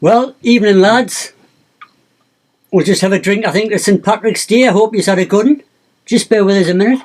Well, evening lads. We'll just have a drink. I think it's St Patrick's Day. I hope you've had a good one. Just bear with us a minute.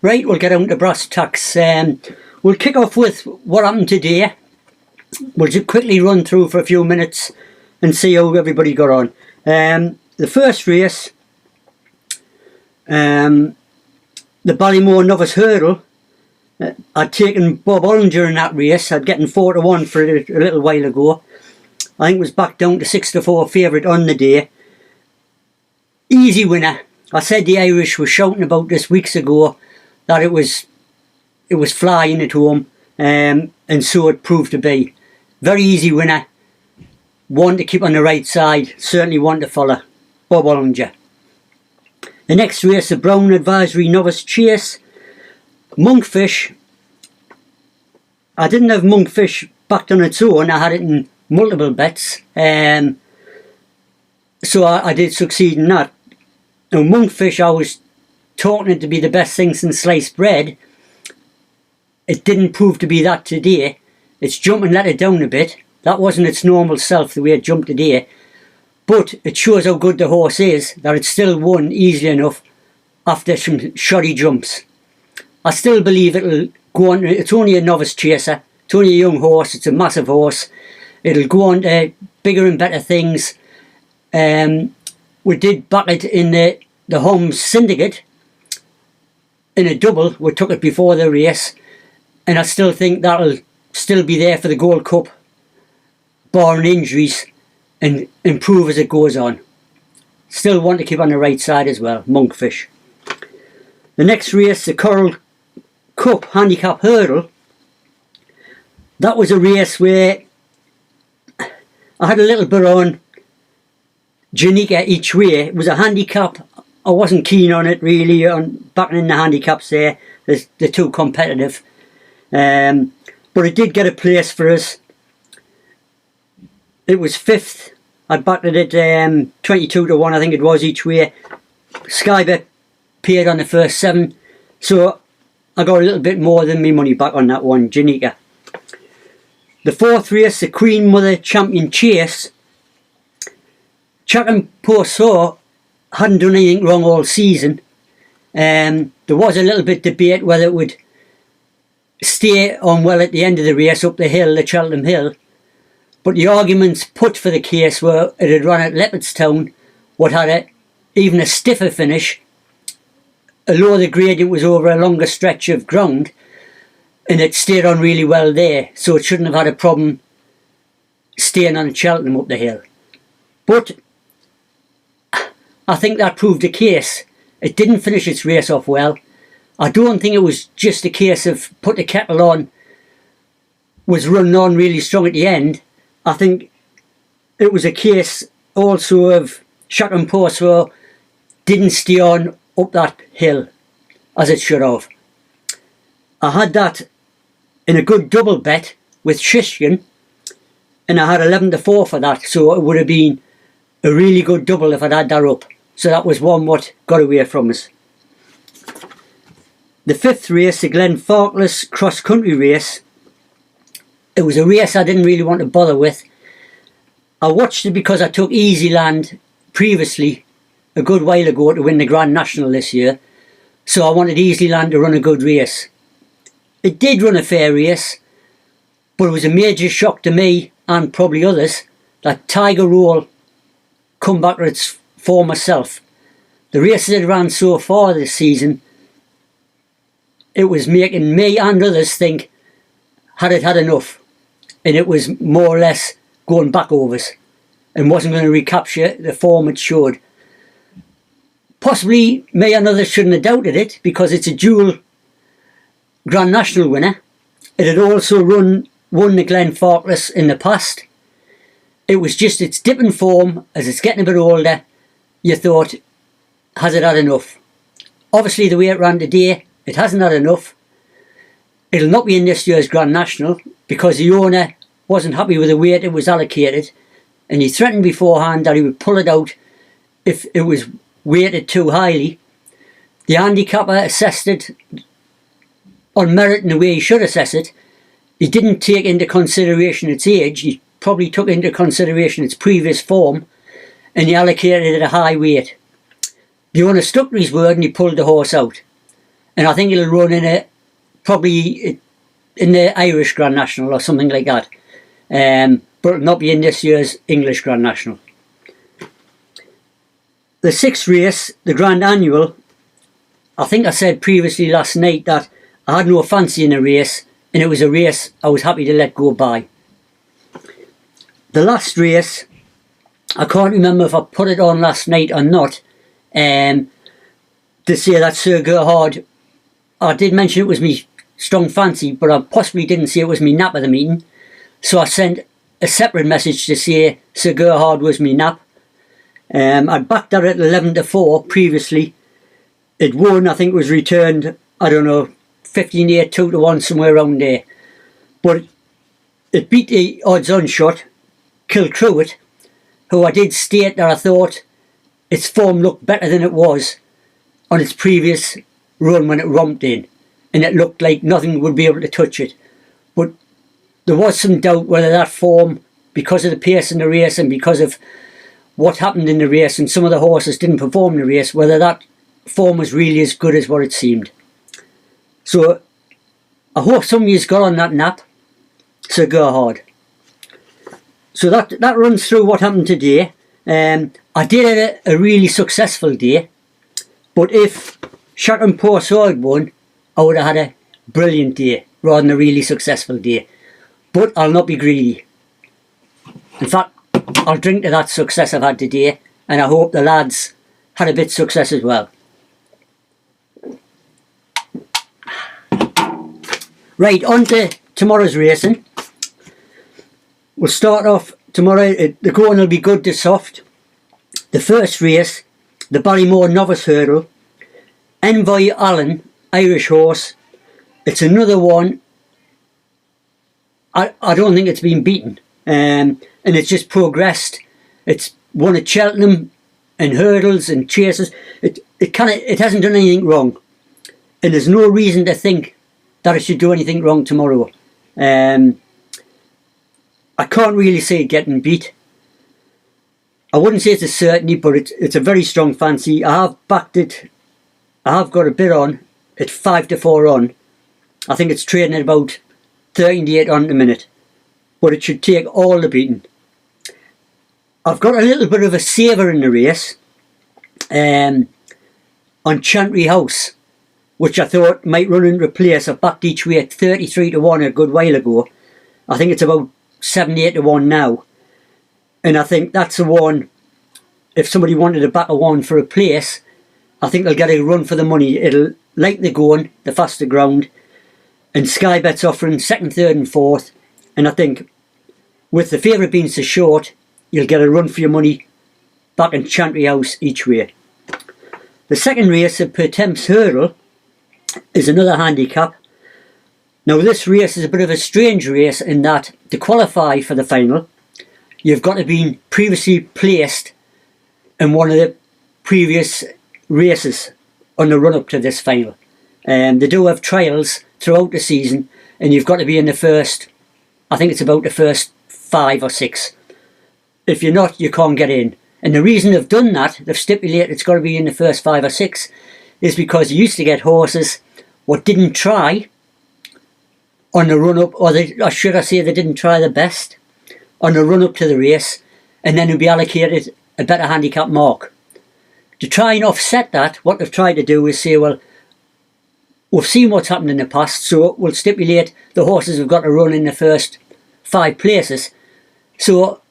Right, we'll get on to brass tacks. We'll kick off with what happened today. We'll just quickly run through for a few minutes and see how everybody got on. The first race, the Ballymore Novice Hurdle, I'd taken Bob Ollinger in that race. I'd gotten 4-1 for it a little while ago. I think it was back down to 6-4 favourite on the day. Easy winner. I said the Irish were shouting about this weeks ago that it was flying at home, and so it proved to be. Very easy winner. One to keep on the right side. Certainly one to follow. Bob Ollinger. The next race, the Brown Advisory Novice Chase. Monkfish. I didn't have Monkfish backed on its own. I had it in multiple bets. So I did succeed in that. Now Monkfish, I was talking it to be the best thing since sliced bread. It didn't prove to be that today. Its jumping let it down a bit. That wasn't its normal self, the way it jumped today. But it shows how good the horse is, that it still won easily enough after some shoddy jumps. I still believe it'll go on. It's only a novice chaser. It's only a young horse. It's a massive horse. It'll go on to bigger and better things. We did back it in the Holmes Syndicate in a double. We took it before the race, and I still think that'll still be there for the Gold Cup, barring injuries, and improve as it goes on. Still want to keep on the right side as well. Monkfish. The next race, the Coral Cup Handicap Hurdle. That was a race where I had a little bit on Janika each way. It was a handicap. I wasn't keen on it really, on backing in the handicaps there. They're too competitive. But it did get a place for us. It was 5th. I backed it at 22-1, I think it was each way. Skybet paid on the first 7. So I got a little bit more than me money back on that one, Janika. The 4th race, the Queen Mother Champion Chase. Cheltenham Postie hadn't done anything wrong all season. There was a little bit debate whether it would stay on well at the end of the race up the hill, the Cheltenham Hill. But the arguments put for the case were it had run at Leopardstown, what had even a stiffer finish, although the gradient was over a longer stretch of ground, and it stayed on really well there, so it shouldn't have had a problem staying on Cheltenham up the hill. But I think that proved the case. It didn't finish its race off well. I don't think it was just a case of put the kettle on, was running on really strong at the end. I think it was a case also of Cheltenham Postie didn't stay on up that hill as it should have. I had that in a good double bet with Shishkin, and I had 11-4 for that, so it would have been a really good double if I'd had that up. So that was one what got away from us. The 5th race, the Glenfarclas Cross Country Race. It was a race I didn't really want to bother with. I watched it because I took Easy Land previously, a good while ago, to win the Grand National this year. So I wanted Easy Land to run a good race. It did run a fair race, but it was a major shock to me, and probably others, that Tiger Roll come back to its former self. The races it ran so far this season, it was making me and others think, had it had enough? And it was more or less going back overs and wasn't going to recapture the form it showed. Possibly me and others shouldn't have doubted it because it's a dual Grand National winner. It had also won the Glenfarclas in the past. It was just its dipping form as it's getting a bit older. You thought, has it had enough? Obviously the way it ran today, it hasn't had enough. It'll not be in this year's Grand National because the owner wasn't happy with the weight it was allocated, and he threatened beforehand that he would pull it out if it was weighted too highly. The handicapper assessed it on merit in the way he should assess it, he didn't take into consideration its age. He probably took into consideration its previous form, and he allocated it a high weight. The owner stuck to his word and he pulled the horse out. And I think it'll run probably in the Irish Grand National or something like that. But it'll not be in this year's English Grand National. The sixth race, the Grand Annual, I think I said previously last night that I had no fancy in a race, and it was a race I was happy to let go by. The last race, I can't remember if I put it on last night or not, to say that Sir Gerhard, I did mention it was me strong fancy, but I possibly didn't say it was me nap of the meeting. So I sent a separate message to say Sir Gerhard was me nap. I'd backed that at 11-4 previously. It won, I think it was returned, I don't know, 15-8, 2-1, somewhere around there. But it beat the odds-on shot, Kilcruit, who I did state that I thought its form looked better than it was on its previous run when it romped in, and it looked like nothing would be able to touch it. But there was some doubt whether that form, because of the pace in the race and because of what happened in the race and some of the horses didn't perform in the race, whether that form was really as good as what it seemed. So I hope some of you's got on that nap, Sir Gerhard. So that runs through what happened today. I did have a really successful day, but if Cheltenham Postie had won, I would have had a brilliant day rather than a really successful day. But I'll not be greedy. In fact, I'll drink to that success I've had today, and I hope the lads had a bit of success as well. Right, on to tomorrow's racing. We'll start off tomorrow. The going will be good to soft. The first race, the Ballymore Novice Hurdle. Envoy Allen, Irish horse. It's another one. I don't think it's been beaten. And it's just progressed. It's won at Cheltenham and hurdles and chases. It hasn't done anything wrong. And there's no reason to think that it should do anything wrong tomorrow. I can't really see it getting beat. I wouldn't say it's a certainty, but it's a very strong fancy. I have backed it. I have got a bit on at 5-4 on. I think it's trading at about 13-8 on a minute. But it should take all the beating. I've got a little bit of a saver in the race on Chantry House, which I thought might run into place. I backed each way at 33-1 a good while ago. I think it's about 7-8-1 now. And I think that's the one, if somebody wanted to back a one for a place, I think they'll get a run for the money. It'll like the going, the faster ground. And Sky Bet's offering second, third and fourth. And I think with the favourite being so short, you'll get a run for your money back in Chantry House each way. The second race, the Pertemps Hurdle, is another handicap. Now this race is a bit of a strange race in that to qualify for the final, you've got to be previously placed in one of the previous races on the run up to this final. They do have trials throughout the season, and you've got to be in the first, I think it's about the first 5 or 6. If you're not, you can't get in. And the reason they've done that, they've stipulated it's got to be in the first 5 or 6, is because you used to get horses what didn't try on the run up, or should I say they didn't try the best on the run up to the race, and then would be allocated a better handicap mark. To try and offset that, what they've tried to do is say, well, we've seen what's happened in the past, so we'll stipulate the horses have got to run in the first 5 places. So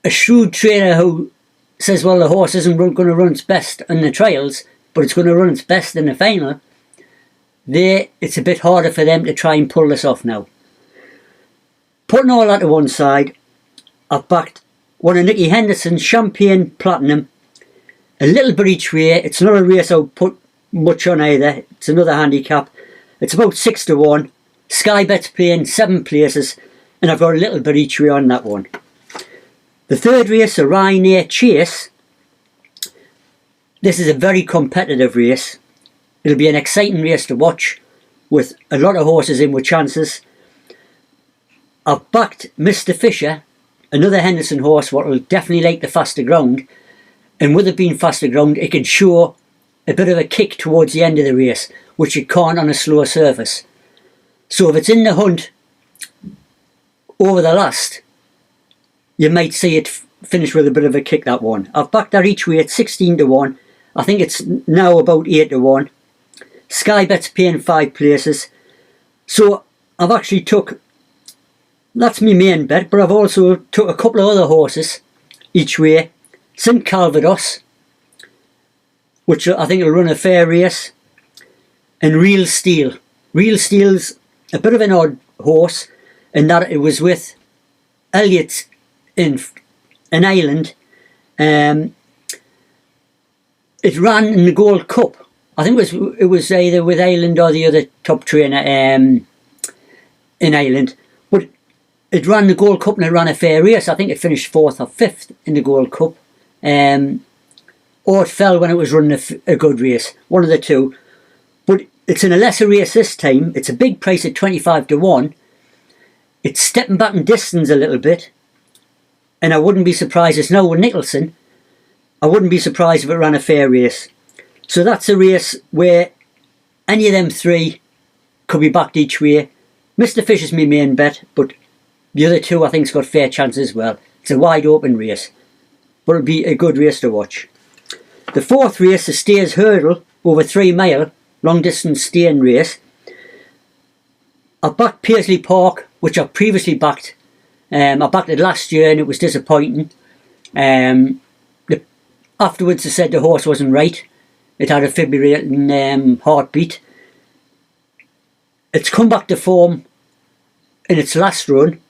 a shrewd trainer who says, well, the horse isn't going to run its best in the trials, but it's going to run its best in the final, it's a bit harder for them to try and pull this off now. Putting all that to one side, I've backed one of Nicky Henderson's Champagne Platinum, a little bit each way. It's not a race I'll put much on either. It's another handicap. It's about 6-1. Sky Bet's playing 7 places, and I've got a little bit each way on that one. The third race, the Ryanair Chase. This is a very competitive race. It'll be an exciting race to watch with a lot of horses in with chances. I've backed Mr. Fisher, another Henderson horse, what will definitely like the faster ground. And with it being faster ground, it can show a bit of a kick towards the end of the race, which it can't on a slower surface. So if it's in the hunt over the last, you might see it finish with a bit of a kick, that one. I've backed that each way at 16 to 1. I think it's now about 8 to 1. Sky Bet's paying 5 places. So I've actually took, that's my main bet, but I've also took a couple of other horses each way. St Calvados, which I think will run a fair race, and Real Steel. Real Steel's a bit of an odd horse in that it was with Elliott in Ireland. It ran in the Gold Cup. I think it was either with Ireland or the other top trainer in Ireland. But it ran the Gold Cup and it ran a fair race. I think it finished 4th or 5th in the Gold Cup. Or it fell when it was running a good race. One of the two. But it's in a lesser race this time. It's a big price at 25 to 1. It's stepping back in distance a little bit. And I wouldn't be surprised, it's now with Nicholson, I wouldn't be surprised if it ran a fair race. So that's a race where any of them three could be backed each way. Mr. Fisher's my main bet, but the other two I think's got fair chances as well. It's a wide open race, but it'll be a good race to watch. The fourth race, the Stayers Hurdle, over 3 mile, long distance staying race. I backed Paisley Park, which I previously backed. I backed it last year and it was disappointing. Afterwards they said the horse wasn't right. It had a fibrillating heartbeat. It's come back to form in its last run.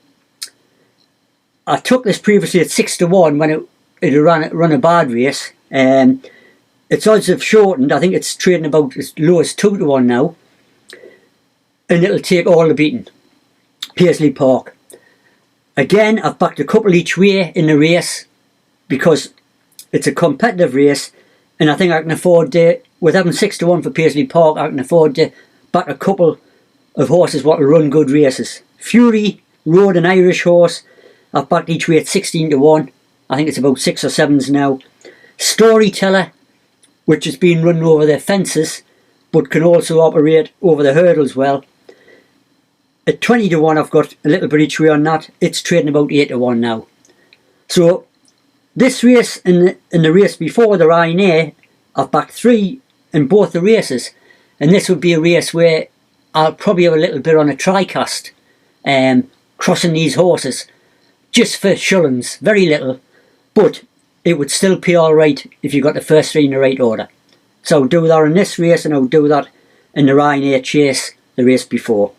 I took this previously at 6 to 1 when it run a bad race. Its odds have shortened. I think it's trading about as low as 2 to 1 now. And it'll take all the beating. Paisley Park. Again, I've backed a couple each way in the race because it's a competitive race, and I think I can afford to, with having 6 to 1 for Paisley Park, I can afford to back a couple of horses what will run good races. Fury rode an Irish horse. I've backed each way at 16 to 1. I think it's about 6 or 7s now. Storyteller, which has been running over the fences, but can also operate over the hurdles well. At 20 to 1 I've got a little bit each way on that. It's trading about 8 to 1 now. So this race and the race before the Ryanair, I've backed 3 in both the races. And this would be a race where I'll probably have a little bit on a tri-cast, crossing these horses. Just for shillings, very little. But it would still be alright if you got the first 3 in the right order. So do that in this race and I'll do that in the Ryanair Chase, the race before.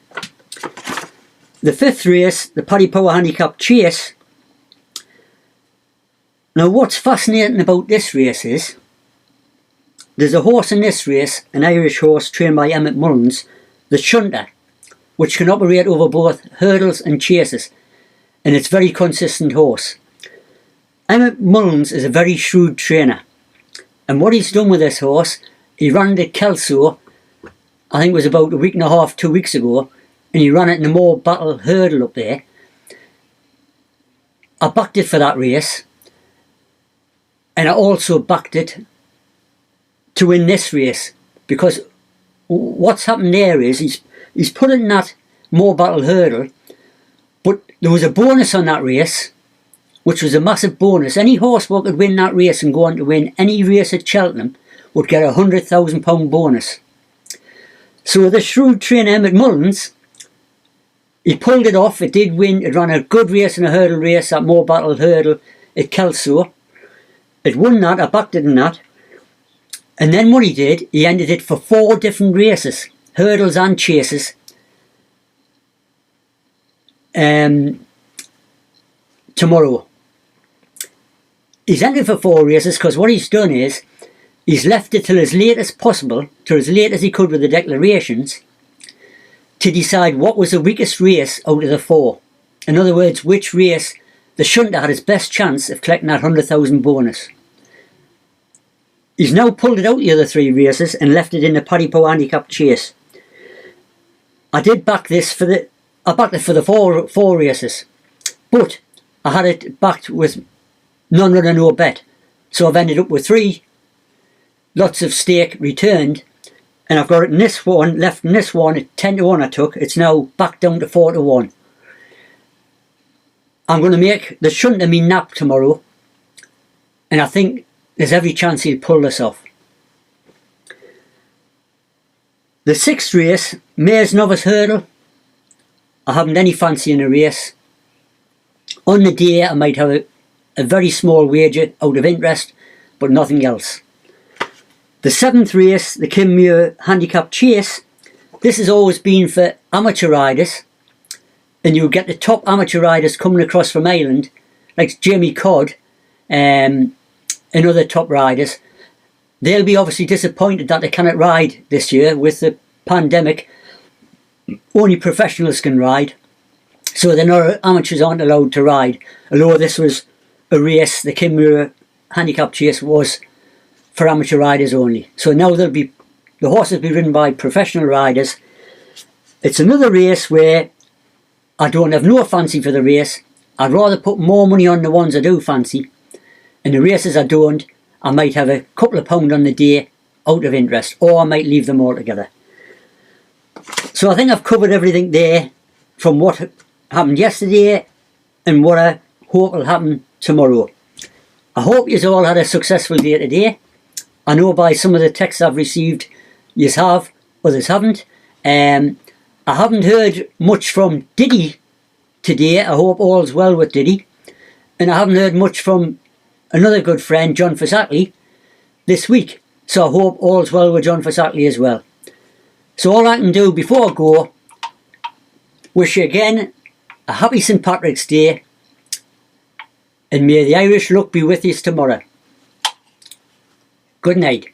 The 5th race, the Paddy Power Handicap Chase. Now what's fascinating about this race is, there's a horse in this race, an Irish horse trained by Emmett Mullins, the Shunter, which can operate over both hurdles and chases. And it's a very consistent horse. Emmett Mullins is a very shrewd trainer. And what he's done with this horse, he ran it at Kelso, I think it was about a week and a half, 2 weeks ago, and he ran it in the Moor Battle Hurdle up there. I backed it for that race, and I also backed it to win this race, because what's happened there is he's put it in that Moor Battle Hurdle, but there was a bonus on that race, which was a massive bonus. Any horse what could win that race and go on to win any race at Cheltenham would get a £100,000 bonus. So the shrewd trainer Emmett Mullins, he pulled it off. It did win. It ran a good race and a hurdle race, that Moor Battle Hurdle at Kelso. It won that. I backed it in that. And then what he did, he ended it for 4 different races, hurdles and chases. Tomorrow. He's entered for 4 races because what he's done is he's left it till as late as possible, till as late as he could with the declarations, to decide what was the weakest race out of the 4. In other words, which race the Shunter had his best chance of collecting that 100,000 bonus. He's now pulled it out the other 3 races and left it in the Paddy Power Handicap Chase. I did back this for the... I backed it for the four races, but I had it backed with none runner no bet, so I've ended up with 3 lots of stake returned, and I've got it in this one, left in this one at 10 to 1 I took. It's now back down to 4 to 1. I'm going to make the shunt of me nap tomorrow, and I think there's every chance he'll pull this off. The 6th race, Mare's Novice Hurdle, I haven't any fancy in a race. On the day I might have a very small wager out of interest, but nothing else. The 7th race, the Kinmure Handicap Chase, this has always been for amateur riders, and you'll get the top amateur riders coming across from Ireland, like Jamie Codd and other top riders. They'll be obviously disappointed that they cannot ride this year with the pandemic. Only professionals can ride, so amateurs aren't allowed to ride. Although this was a race, the Kinmure Handicap Chase was for amateur riders only. So now the horses will be ridden by professional riders. It's another race where I don't have no fancy for the race. I'd rather put more money on the ones I do fancy, and the races I don't, I might have a couple of pound on the day out of interest, or I might leave them all together. So I think I've covered everything there from what happened yesterday and what I hope will happen tomorrow. I hope you all had a successful day today. I know by some of the texts I've received, you have, others haven't. I haven't heard much from Diddy today. I hope all's well with Diddy. And I haven't heard much from another good friend, John Fasackley, this week. So I hope all's well with John Fasackley as well. So all I can do before I go, wish you again a happy St. Patrick's Day, and may the Irish luck be with you tomorrow. Good night.